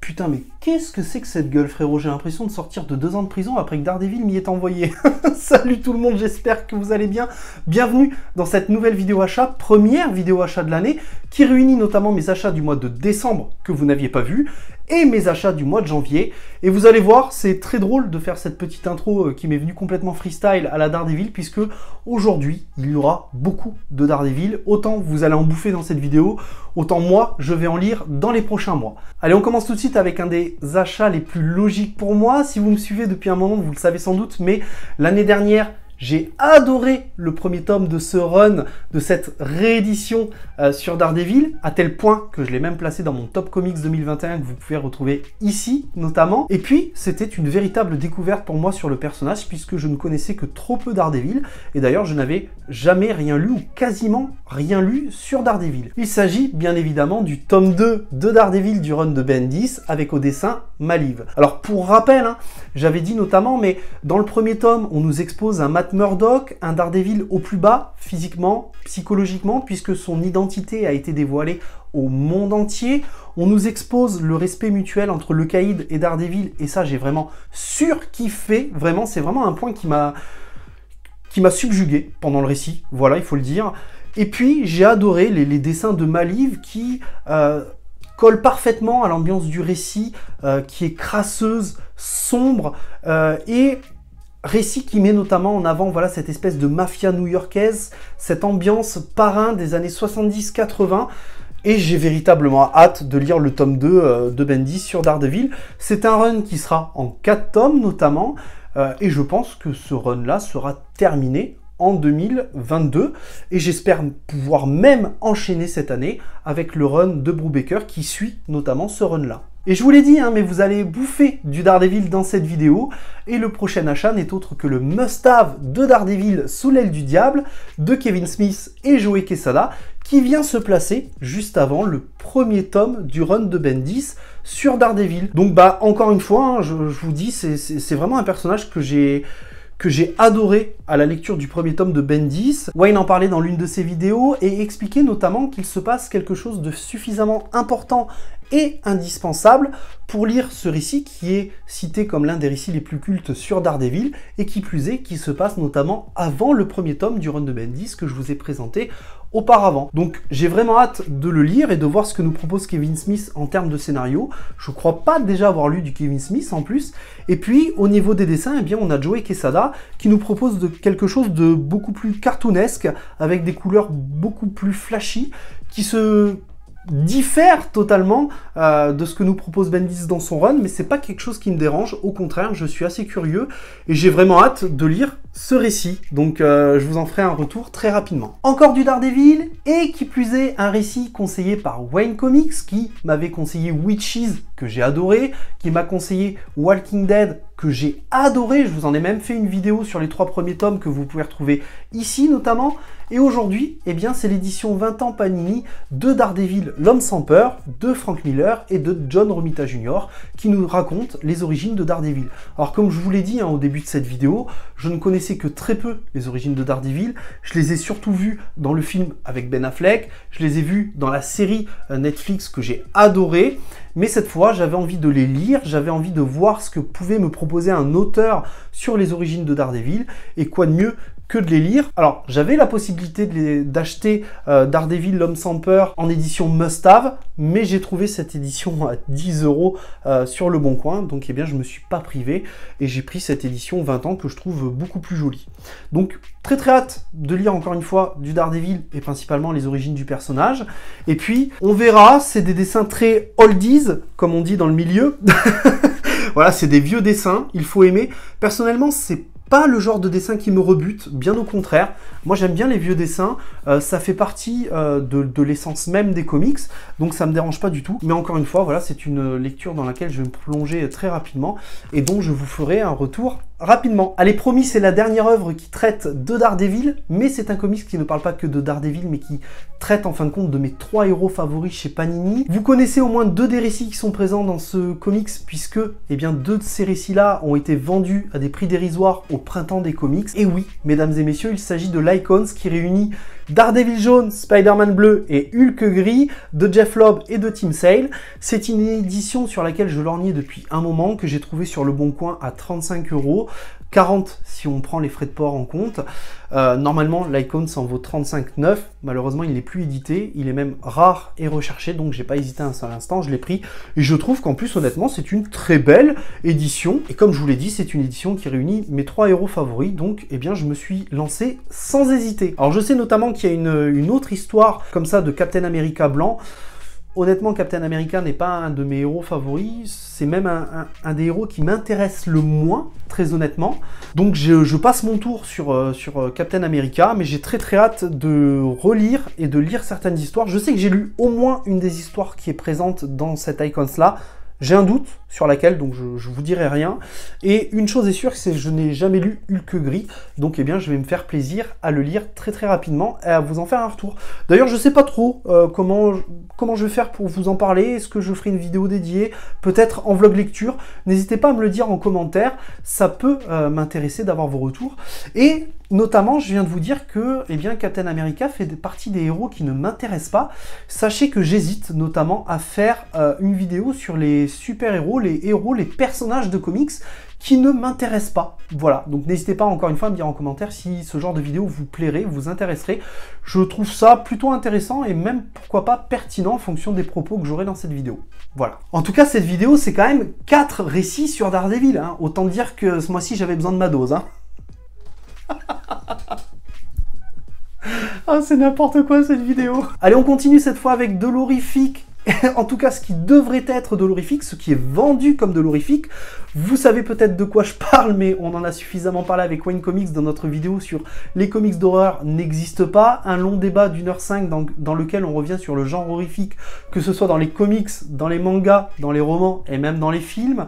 Putain, mais qu'est-ce que c'est que cette gueule, frérot? J'ai l'impression de sortir de 2 ans de prison après que Daredevil m'y est envoyé. Salut tout le monde, j'espère que vous allez bien. Bienvenue dans cette nouvelle vidéo achat, première vidéo achat de l'année, qui réunit notamment mes achats du mois de décembre que vous n'aviez pas vu, et mes achats du mois de janvier. Et vous allez voir, c'est très drôle de faire cette petite intro qui m'est venue complètement freestyle à la Daredevil, puisque aujourd'hui, il y aura beaucoup de Daredevil. Autant vous allez en bouffer dans cette vidéo, autant moi, je vais en lire dans les prochains mois. Allez, on commence tout de suite avec un des achats les plus logiques pour moi. Si vous me suivez depuis un moment, vous le savez sans doute, mais l'année dernière, j'ai adoré le premier tome de ce run, de cette réédition sur Daredevil, à tel point que je l'ai même placé dans mon Top Comics 2021 que vous pouvez retrouver ici notamment. Et puis, c'était une véritable découverte pour moi sur le personnage puisque je ne connaissais que trop peu Daredevil. Et d'ailleurs, je n'avais jamais rien lu ou quasiment rien lu sur Daredevil. Il s'agit bien évidemment du tome 2 de Daredevil du run de Bendis avec au dessin Maliv. Alors pour rappel, j'avais dit notamment, mais dans le premier tome, on nous expose un Matt Murdock, un Daredevil au plus bas, physiquement, psychologiquement, puisque son identité a été dévoilée au monde entier. On nous expose le respect mutuel entre le Caïd et Daredevil, et ça j'ai vraiment surkiffé, vraiment, c'est vraiment un point qui m'a subjugué pendant le récit, voilà, il faut le dire. Et puis j'ai adoré les dessins de Maliv qui collent parfaitement à l'ambiance du récit, qui est crasseuse, sombre, et récit qui met notamment en avant voilà, cette espèce de mafia new-yorkaise, cette ambiance parrain des années 70-80, et j'ai véritablement hâte de lire le tome 2 de Bendis sur Daredevil. C'est un run qui sera en 4 tomes notamment, et je pense que ce run-là sera terminé en 2022, et j'espère pouvoir même enchaîner cette année avec le run de Brubaker qui suit notamment ce run-là. Et je vous l'ai dit, mais vous allez bouffer du Daredevil dans cette vidéo, et le prochain achat n'est autre que le must-have de Daredevil sous l'aile du diable, de Kevin Smith et Joe Quesada, qui vient se placer juste avant le premier tome du run de Bendis sur Daredevil. Donc encore une fois, je vous dis, c'est vraiment un personnage que j'ai adoré à la lecture du premier tome de Bendis. Wayne en parlait dans l'une de ses vidéos et expliquait notamment qu'il se passe quelque chose de suffisamment important et indispensable pour lire ce récit qui est cité comme l'un des récits les plus cultes sur Daredevil et qui plus est, qui se passe notamment avant le premier tome du run de Bendis que je vous ai présenté auparavant. Donc j'ai vraiment hâte de le lire et de voir ce que nous propose Kevin Smith en termes de scénario. Je crois pas déjà avoir lu du Kevin Smith en plus. Et puis au niveau des dessins, eh bien, on a Joe Quesada qui nous propose quelque chose de beaucoup plus cartoonesque avec des couleurs beaucoup plus flashy qui se diffère totalement de ce que nous propose Bendis dans son run, mais c'est pas quelque chose qui me dérange, au contraire, je suis assez curieux et j'ai vraiment hâte de lire ce récit, donc je vous en ferai un retour très rapidement. Encore du Daredevil, et qui plus est, un récit conseillé par Wayne Comics, qui m'avait conseillé Witches, que j'ai adoré, qui m'a conseillé Walking Dead, que j'ai adoré, je vous en ai même fait une vidéo sur les 3 premiers tomes que vous pouvez retrouver ici notamment, et aujourd'hui, eh bien, c'est l'édition 20 ans Panini de Daredevil, l'homme sans peur, de Frank Miller et de John Romita Jr. qui nous raconte les origines de Daredevil. Alors comme je vous l'ai dit au début de cette vidéo, je ne connaissais que très peu les origines de Daredevil, je les ai surtout vues dans le film avec Ben Affleck, je les ai vues dans la série Netflix que j'ai adoré, mais cette fois j'avais envie de les lire, j'avais envie de voir ce que pouvait me proposer un auteur sur les origines de Daredevil, et quoi de mieux que de les lire. Alors j'avais la possibilité d'acheter Daredevil l'homme sans peur en édition must-have, mais j'ai trouvé cette édition à 10 € sur le bon coin, donc eh bien je me suis pas privé et j'ai pris cette édition 20 ans que je trouve beaucoup plus jolie. Donc très hâte de lire encore une fois du Daredevil et principalement les origines du personnage, et puis on verra, c'est des dessins très oldies comme on dit dans le milieu. Voilà, c'est des vieux dessins, il faut aimer. Personnellement, c'est pas le genre de dessin qui me rebute, bien au contraire. Moi j'aime bien les vieux dessins, ça fait partie de l'essence même des comics, donc ça me dérange pas du tout. Mais encore une fois, voilà, c'est une lecture dans laquelle je vais me plonger très rapidement et dont je vous ferai un retour rapidement. Allez, promis, c'est la dernière œuvre qui traite de Daredevil, mais c'est un comics qui ne parle pas que de Daredevil, mais qui traite en fin de compte de mes 3 héros favoris chez Panini. Vous connaissez au moins 2 des récits qui sont présents dans ce comics, puisque eh bien, 2 de ces récits-là ont été vendus à des prix dérisoires au printemps des comics. Et oui, mesdames et messieurs, il s'agit de l'Icons qui réunit Daredevil jaune, Spider-Man bleu et Hulk gris de Jeff Loeb et de Tim Sale. C'est une édition sur laquelle je lorgnais depuis un moment, que j'ai trouvé sur Le Bon Coin à 35 €, 40 si on prend les frais de port en compte. Normalement, l'Icon s'en vaut 35,9. Malheureusement, il n'est plus édité. Il est même rare et recherché, donc j'ai pas hésité un seul instant, je l'ai pris. Et je trouve qu'en plus, honnêtement, c'est une très belle édition. Et comme je vous l'ai dit, c'est une édition qui réunit mes 3 héros favoris. Donc, eh bien, je me suis lancé sans hésiter. Alors, je sais notamment qu'il y a une autre histoire comme ça de Captain America blanc. Honnêtement, Captain America n'est pas un de mes héros favoris, c'est même un des héros qui m'intéresse le moins, très honnêtement. Donc je passe mon tour sur Captain America, mais j'ai très hâte de relire et de lire certaines histoires. Je sais que j'ai lu au moins une des histoires qui est présente dans cette Icons-là. J'ai un doute sur laquelle, donc je vous dirai rien. Et une chose est sûre, c'est que je n'ai jamais lu Hulk gris, donc eh bien je vais me faire plaisir à le lire très rapidement et à vous en faire un retour. D'ailleurs, je sais pas trop comment je vais faire pour vous en parler. Est-ce que je ferai une vidéo dédiée, peut-être en vlog lecture? N'hésitez pas à me le dire en commentaire, ça peut m'intéresser d'avoir vos retours. Et notamment, je viens de vous dire que eh bien, Captain America fait partie des héros qui ne m'intéressent pas. Sachez que j'hésite notamment à faire une vidéo sur les super-héros, les personnages de comics qui ne m'intéressent pas. Voilà, donc n'hésitez pas encore une fois à me dire en commentaire si ce genre de vidéo vous plairait, vous intéresserait. Je trouve ça plutôt intéressant et même, pourquoi pas, pertinent en fonction des propos que j'aurai dans cette vidéo. Voilà. En tout cas, cette vidéo, c'est quand même 4 récits sur Daredevil. Hein. Autant dire que ce mois-ci, j'avais besoin de ma dose. Hein. Ah, c'est n'importe quoi cette vidéo. Allez, on continue cette fois avec de l'horrifique. En tout cas, ce qui devrait être de l'horrifique, ce qui est vendu comme de l'horrifique. Vous savez peut-être de quoi je parle, mais on en a suffisamment parlé avec Wayne Comics dans notre vidéo sur les comics d'horreur n'existent pas. Un long débat d'1h05 dans lequel on revient sur le genre horrifique, que ce soit dans les comics, dans les mangas, dans les romans et même dans les films.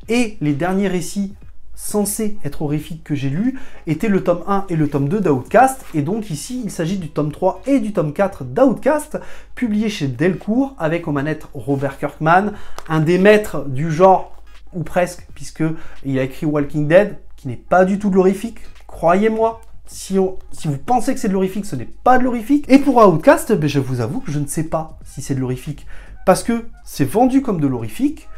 Et les derniers récits censés être horrifiques que j'ai lus étaient le tome 1 et le tome 2 d'Outcast, et donc ici il s'agit du tome 3 et du tome 4 d'Outcast, publié chez Delcourt, avec aux manettes Robert Kirkman, un des maîtres du genre, ou presque, puisqu'il a écrit Walking Dead, qui n'est pas du tout de l'horrifique, croyez-moi. Si vous pensez que c'est de l'horrifique, ce n'est pas de l'horrifique. Et pour Outcast, ben, je vous avoue que je ne sais pas si c'est de l'horrifique, parce que c'est vendu comme de l'horrifique,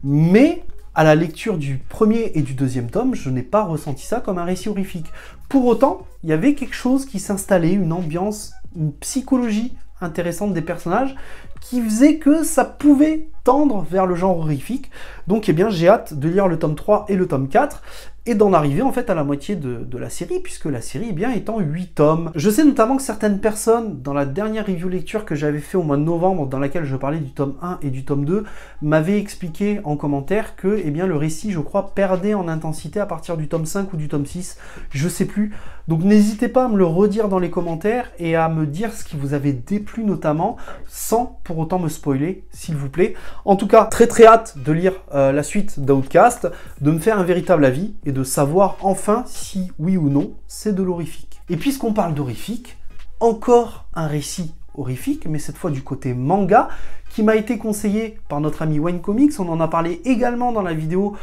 mais à la lecture du premier et du deuxième tome, je n'ai pas ressenti ça comme un récit horrifique. Pour autant, il y avait quelque chose qui s'installait, une ambiance, une psychologie intéressante des personnages, qui faisait que ça pouvait tendre vers le genre horrifique. Donc eh bien, j'ai hâte de lire le tome 3 et le tome 4, et d'en arriver en fait à la moitié de la série, puisque la série eh bien, est en 8 tomes. Je sais notamment que certaines personnes, dans la dernière review lecture que j'avais fait au mois de novembre, dans laquelle je parlais du tome 1 et du tome 2, m'avaient expliqué en commentaire que eh bien, le récit, je crois, perdait en intensité à partir du tome 5 ou du tome 6, je sais plus. Donc n'hésitez pas à me le redire dans les commentaires et à me dire ce qui vous avait déplu notamment, sans pour autant me spoiler, s'il vous plaît. En tout cas, très hâte de lire la suite d'Outcast, de me faire un véritable avis et de savoir enfin si, oui ou non, c'est de l'horrifique. Et puisqu'on parle d'horrifique, encore un récit horrifique, mais cette fois du côté manga, qui m'a été conseillé par notre ami Wayne Comics. On en a parlé également dans la vidéo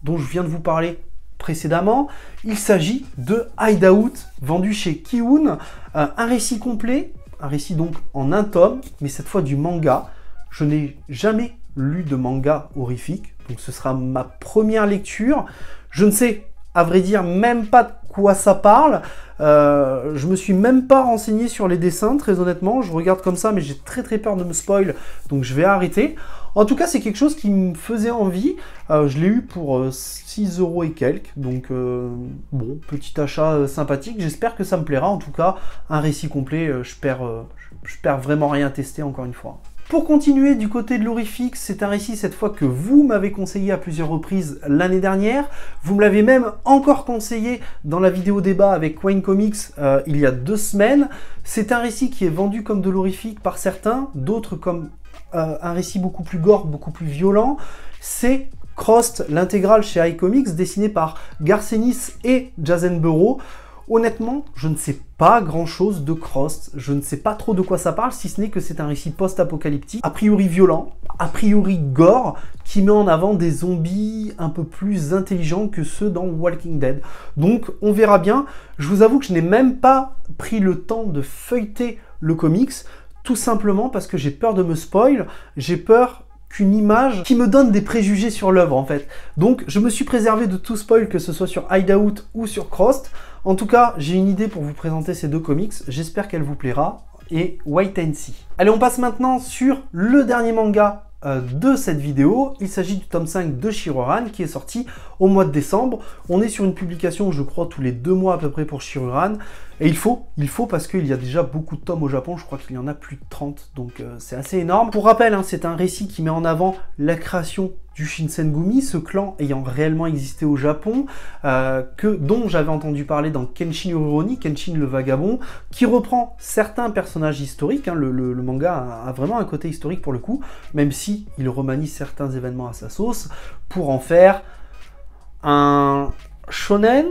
dont je viens de vous parler précédemment. Il s'agit de Hideout, vendu chez Kiun, un récit complet, un récit donc en un tome, mais cette fois du manga. Je n'ai jamais lu de manga horrifique, donc ce sera ma première lecture. Je ne sais, à vrai dire, même pas de quoi ça parle. Je me suis même pas renseigné sur les dessins, très honnêtement. Je regarde comme ça, mais j'ai très peur de me spoil, donc je vais arrêter. En tout cas, c'est quelque chose qui me faisait envie. Je l'ai eu pour 6 € et quelques, donc bon, petit achat sympathique. J'espère que ça me plaira. En tout cas, un récit complet, je perds vraiment rien tester, encore une fois. Pour continuer du côté de l'horrifique, c'est un récit cette fois que vous m'avez conseillé à plusieurs reprises l'année dernière. Vous me l'avez même encore conseillé dans la vidéo débat avec Wayne Comics il y a 2 semaines. C'est un récit qui est vendu comme de l'horrifique par certains, d'autres comme un récit beaucoup plus gore, beaucoup plus violent. C'est Crossed, l'intégrale chez iComics, dessiné par Garcenis et Jason Burrow. Honnêtement, je ne sais pas grand-chose de Crossed, je ne sais pas trop de quoi ça parle, si ce n'est que c'est un récit post-apocalyptique, a priori violent, a priori gore, qui met en avant des zombies un peu plus intelligents que ceux dans Walking Dead. Donc on verra bien. Je vous avoue que je n'ai même pas pris le temps de feuilleter le comics, tout simplement parce que j'ai peur de me spoil, j'ai peur qu'une image qui me donne des préjugés sur l'œuvre en fait. Donc je me suis préservé de tout spoil, que ce soit sur Hideout ou sur Crossed. En tout cas, j'ai une idée pour vous présenter ces deux comics, j'espère qu'elle vous plaira, et wait and see. Allez, on passe maintenant sur le dernier manga de cette vidéo. Il s'agit du tome 5 de Shiruran qui est sorti au mois de décembre. On est sur une publication, je crois, tous les 2 mois à peu près pour Shiruran. Et il faut parce qu'il y a déjà beaucoup de tomes au Japon, je crois qu'il y en a plus de 30, donc c'est assez énorme. Pour rappel, hein, c'est un récit qui met en avant la création du Shinsengumi, ce clan ayant réellement existé au Japon, dont j'avais entendu parler dans Kenshin Ururoni, Kenshin le Vagabond, qui reprend certains personnages historiques. Hein, le manga a vraiment un côté historique pour le coup, même si il remanie certains événements à sa sauce, pour en faire un shonen,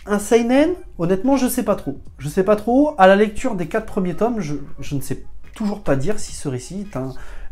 un seinen. Honnêtement, je sais pas trop. Je sais pas trop. À la lecture des 4 premiers tomes, je ne sais toujours pas dire si ce récit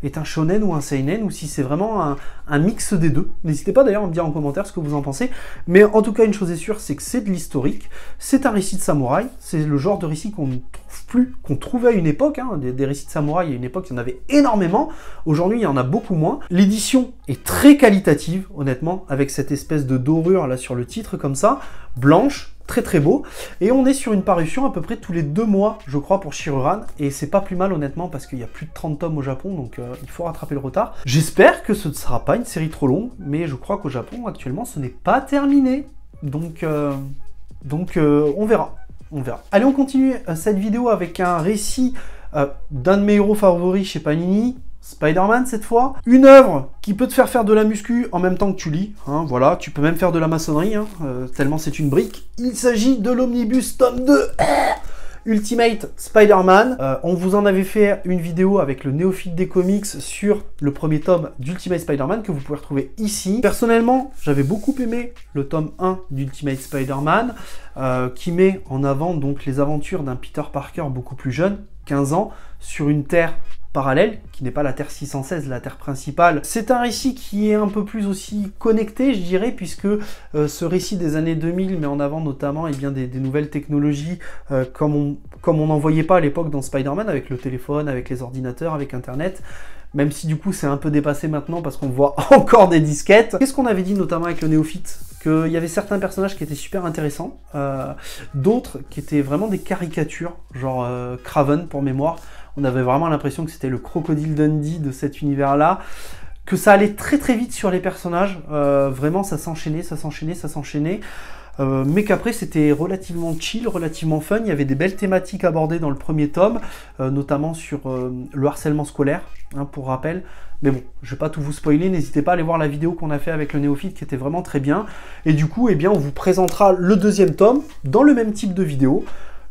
est un shonen ou un seinen, ou si c'est vraiment un mix des deux. N'hésitez pas d'ailleurs à me dire en commentaire ce que vous en pensez. Mais en tout cas, une chose est sûre, c'est que c'est de l'historique. C'est un récit de samouraï. C'est le genre de récit qu'on ne trouve plus, qu'on trouvait à une époque. Hein. Des récits de samouraï, à une époque, il y en avait énormément. Aujourd'hui, il y en a beaucoup moins. L'édition est très qualitative, honnêtement, avec cette espèce de dorure là sur le titre, comme ça, blanche. Très très beau, et on est sur une parution à peu près tous les 2 mois, je crois, pour Shiruran, et c'est pas plus mal honnêtement, parce qu'il y a plus de 30 tomes au Japon, donc il faut rattraper le retard. J'espère que ce ne sera pas une série trop longue, mais je crois qu'au Japon, actuellement, ce n'est pas terminé, donc on verra. Allez, on continue cette vidéo avec un récit d'un de mes héros favoris chez Panini, Spider-Man cette fois. Une œuvre qui peut te faire de la muscu en même temps que tu lis. Hein, voilà, tu peux même faire de la maçonnerie, hein, tellement c'est une brique. Il s'agit de l'Omnibus tome 2 Ultimate Spider-Man. On vous en avait fait une vidéo avec le néophyte des comics sur le premier tome d'Ultimate Spider-Man que vous pouvez retrouver ici. Personnellement, j'avais beaucoup aimé le tome 1 d'Ultimate Spider-Man qui met en avant donc les aventures d'un Peter Parker beaucoup plus jeune, 15 ans, sur une Terre parallèle, qui n'est pas la Terre 616, la Terre principale. C'est un récit qui est un peu plus aussi connecté, je dirais, puisque ce récit des années 2000 met en avant notamment bien, des nouvelles technologies comme on n'en voyait pas à l'époque dans Spider-Man, avec le téléphone, avec les ordinateurs, avec Internet, même si du coup c'est un peu dépassé maintenant parce qu'on voit encore des disquettes. Qu'est-ce qu'on avait dit notamment avec le néophyte? Qu'il y avait certains personnages qui étaient super intéressants, d'autres qui étaient vraiment des caricatures, genre Kraven pour mémoire. On avait vraiment l'impression que c'était le crocodile Dundee de cet univers-là, que ça allait très très vite sur les personnages, vraiment ça s'enchaînait, mais qu'après c'était relativement chill, relativement fun. Il y avait des belles thématiques abordées dans le premier tome, notamment sur le harcèlement scolaire, hein, pour rappel. Mais bon, je vais pas tout vous spoiler, n'hésitez pas à aller voir la vidéo qu'on a fait avec le néophyte qui était vraiment très bien. Et du coup, eh bien, on vous présentera le 2e tome dans le même type de vidéo.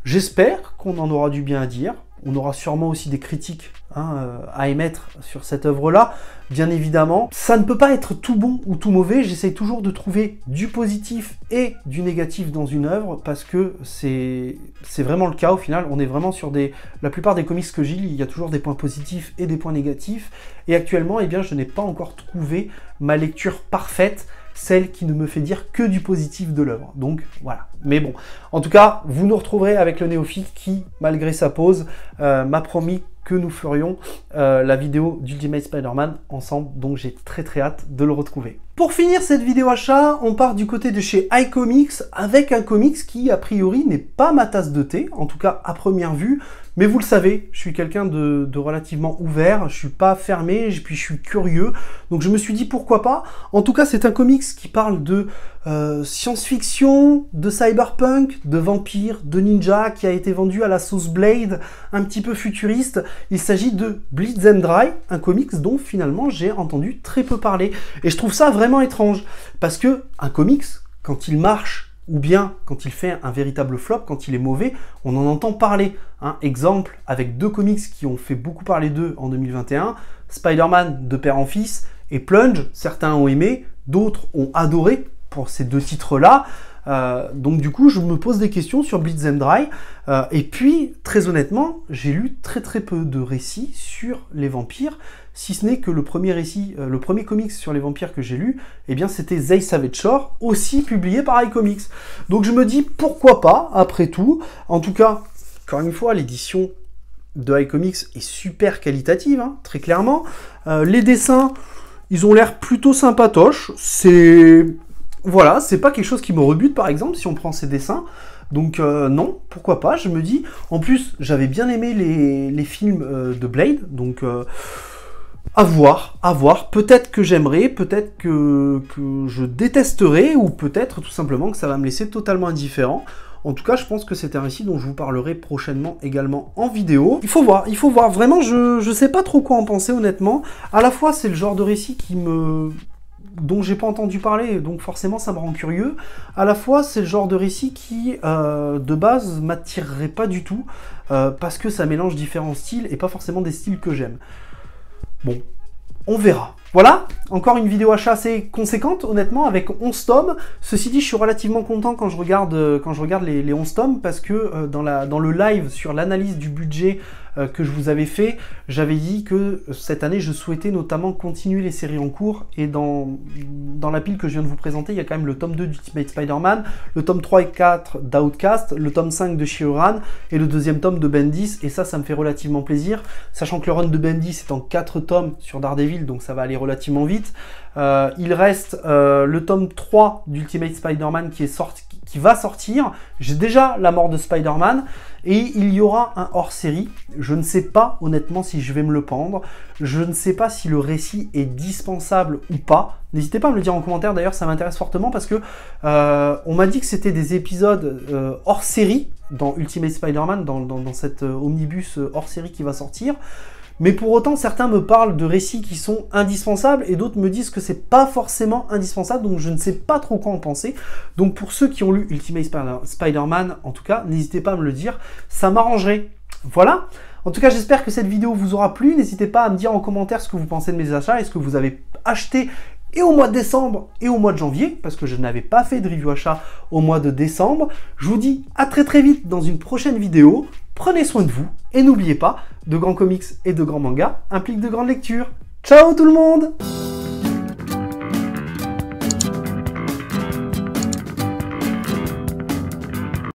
J'espère qu'on en aura du bien à dire. On aura sûrement aussi des critiques à émettre sur cette œuvre-là, bien évidemment. Ça ne peut pas être tout bon ou tout mauvais, j'essaie toujours de trouver du positif et du négatif dans une œuvre, parce que c'est vraiment le cas au final. On est vraiment sur la plupart des comics que j'ai lus, il y a toujours des points positifs et des points négatifs, et actuellement, eh bien, je n'ai pas encore trouvé ma lecture parfaite, celle qui ne me fait dire que du positif de l'œuvre. Donc voilà. Mais bon, en tout cas, vous nous retrouverez avec le néophyte qui, malgré sa pause, m'a promis que nous ferions la vidéo d'Ultimate Spider-Man ensemble, donc j'ai très très hâte de le retrouver. Pour finir cette vidéo achat, on part du côté de chez iComics avec un comics qui a priori n'est pas ma tasse de thé, en tout cas à première vue, mais vous le savez, je suis quelqu'un de relativement ouvert, je suis pas fermé, puis je suis curieux, donc je me suis dit pourquoi pas. En tout cas, c'est un comics qui parle de science-fiction, de cyberpunk, de vampires, de ninja, qui a été vendu à la sauce Blade, un petit peu futuriste. Il s'agit de Bleed Them Dry, un comics dont finalement j'ai entendu très peu parler. Et je trouve ça vraiment étrange, parce que un comics, quand il marche, ou bien quand il fait un véritable flop, quand il est mauvais, on en entend parler. Hein. Exemple, avec 2 comics qui ont fait beaucoup parler d'eux en 2021, Spider-Man de père en fils, et Plunge, certains ont aimé, d'autres ont adoré pour ces 2 titres-là. Donc du coup, je me pose des questions sur Bleach and Dry. Et puis, très honnêtement, j'ai lu très peu de récits sur les vampires, si ce n'est que le premier récit, le premier comics sur les vampires que j'ai lu, eh bien c'était They Savage Shore, aussi publié par iComics. Donc je me dis, pourquoi pas, après tout. En tout cas, encore une fois, l'édition de iComics est super qualitative, hein, très clairement. Les dessins, ils ont l'air plutôt sympatoches. Voilà, c'est pas quelque chose qui me rebute, par exemple, si on prend ces dessins. Donc non, pourquoi pas, je me dis. En plus, j'avais bien aimé les films de Blade, donc à voir. Peut-être que j'aimerais, peut-être que je détesterai, ou peut-être tout simplement que ça va me laisser totalement indifférent. En tout cas, je pense que c'est un récit dont je vous parlerai prochainement également en vidéo. Il faut voir. Vraiment, je sais pas trop quoi en penser, honnêtement. À la fois, c'est le genre de récit dont j'ai pas entendu parler, donc forcément ça me rend curieux. À la fois, c'est le genre de récit qui, de base, m'attirerait pas du tout, parce que ça mélange différents styles, et pas forcément des styles que j'aime. Bon, on verra. Voilà, encore une vidéo achat assez conséquente, honnêtement, avec 11 tomes. Ceci dit, je suis relativement content quand je regarde les 11 tomes, parce que dans le live sur l'analyse du budget que je vous avais fait, j'avais dit que cette année, je souhaitais notamment continuer les séries en cours, et dans la pile que je viens de vous présenter, il y a quand même le tome 2 d'Ultimate Spider-Man, le tome 3 et 4 d'Outcast, le tome 5 de Shioran, et le deuxième tome de Bendis, et ça me fait relativement plaisir, sachant que le run de Bendis est en 4 tomes sur Daredevil, donc ça va aller relativement vite. Il reste le tome 3 d'Ultimate Spider-Man qui va sortir. J'ai déjà la mort de Spider-Man, et il y aura un hors-série. Je ne sais pas honnêtement si je vais me le prendre. Je ne sais pas si le récit est dispensable ou pas. N'hésitez pas à me le dire en commentaire, d'ailleurs ça m'intéresse fortement, parce que on m'a dit que c'était des épisodes hors-série dans Ultimate Spider-Man, dans cet omnibus hors-série qui va sortir. Mais pour autant, certains me parlent de récits qui sont indispensables, et d'autres me disent que c'est pas forcément indispensable, donc je ne sais pas trop quoi en penser. Donc pour ceux qui ont lu Ultimate Spider-Man, en tout cas, n'hésitez pas à me le dire, ça m'arrangerait. Voilà. En tout cas, j'espère que cette vidéo vous aura plu. N'hésitez pas à me dire en commentaire ce que vous pensez de mes achats. Est-ce que vous avez acheté et au mois de décembre et au mois de janvier, parce que je n'avais pas fait de review achat au mois de décembre. Je vous dis à très vite dans une prochaine vidéo. Prenez soin de vous, et n'oubliez pas, de grands comics et de grands mangas impliquent de grandes lectures. Ciao tout le monde!